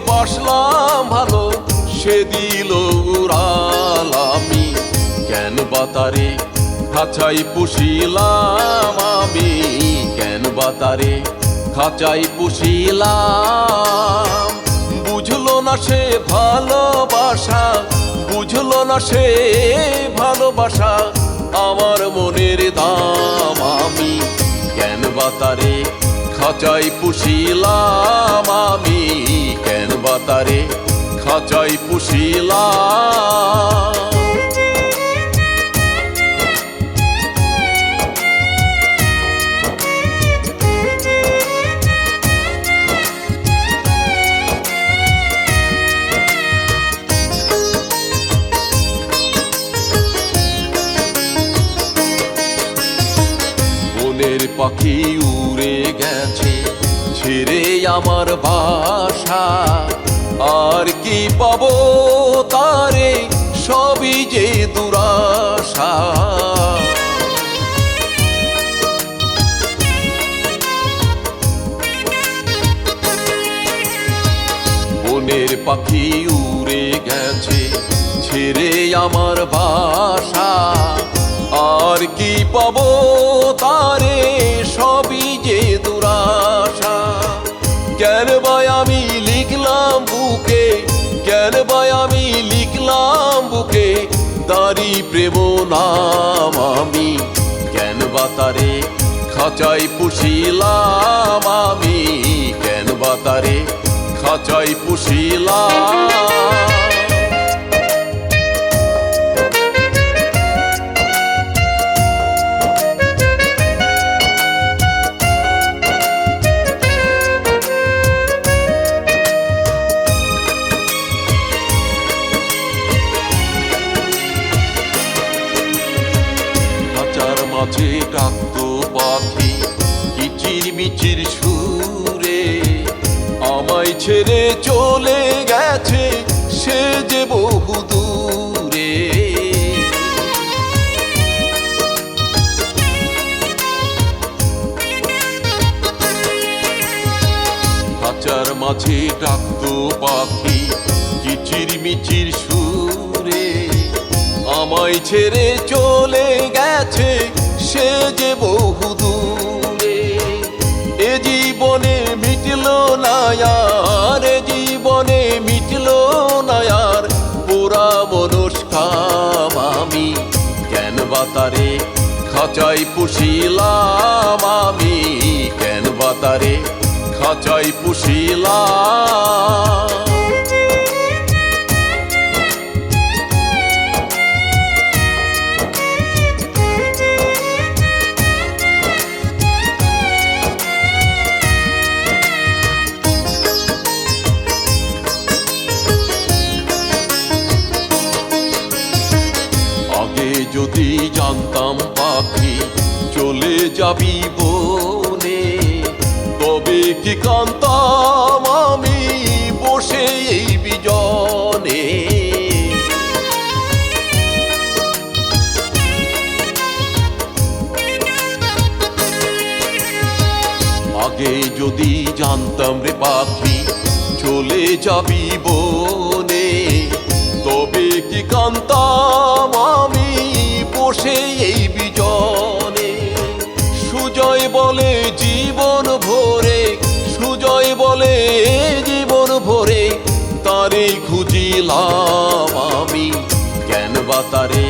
বাসলাম ভালো, সে দিল উড়াল। আমি কেন বাতারে খাঁচাই পুষিলাম, আমি কেন বাতারে খাঁচাই পুষিলাম। বুঝলো না সে ভালোবাসা, বুঝলো না সে ভালোবাসা আমার মনের দাম। আমি কেন বাতারে খাঁচাই পুষিলাম, আমি কেন বাতারে খাঁচাই পুষিলাম। বনের পাখি উড়ে গেছে ছেড়ে আমার বাসা, আর কি পাবো তারে সবই যে দুরাশা। বনের পাখি উড়ে গেছে ছেড়ে আমার বাসা, আর কি পাবো তারে সবই যে দুরাশা। কেন ভাই আমি লিখলাম বুকে, কেন ভাই আমি লিখলাম বুকে তারি প্রেম নাম। আমি কেন বাতারে খাঁচাই পুষিলাম, আমি কেন বাতারে খাঁচাই পুষিলাম। মাঝে ডাকতো পাখি কিচির মিচির সুরে, আমায় ছেড়ে চলে গেছে সে যে বহু দূরে। খাঁচার মাঝে ডাকতো পাখি কিচির মিচির সুরে, আমায় ছেড়ে চলে গেছে সে যে বহু দূরে। এ জীবনে মিটলো না আর, এ জীবনে মিটলো না আর পুরা মনস্কাম। আমি কেন বাতারে খাঁচাই পুষিলাম, আমি কেন বাতারে খাঁচাই পুষিলাম। যদি জানতাম পাখি চলে যাবি বনে, তবে কি কাঁদতাম আমি বসে এই বিজনে। আগে যদি জানতাম রে পাখি চলে যাবি বনে, তবে কি কাঁদতাম আমি বসে এই বিজনে। সুজয় বলে জীবন ভরে, সুজয় বলে জীবন ভরে তারে খুঁজিলাম। আমি কেন বাতারে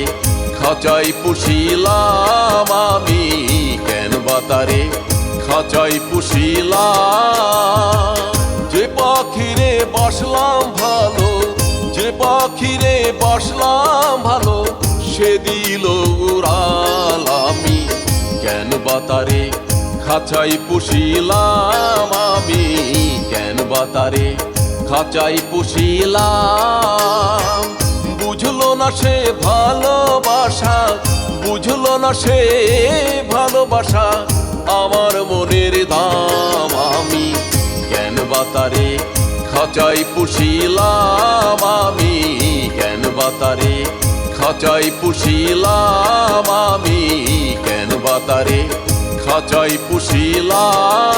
খাঁচাই পুষিলাম, আমি কেন বাতারে খাঁচাই পুষিলাম। যে পাখিরে বাসলাম ভালো, যে পাখিরে বাসলাম ভালো সে দিল উড়াল। আমি কেন বাতারে খাঁচাই পুষিলাম, আমি কেন বাতারে খাঁচাই পুষিলাম। বুঝলো না সে ভালোবাসা, বুঝলো না সে ভালোবাসা আমার মনের দাম। আমি কেন বাতারে খাঁচাই পুষিলাম, আমি কেন বাতারে খাঁচাই পুষিলাম, আমি কেন বাতারে খাঁচাই পুষিলাম।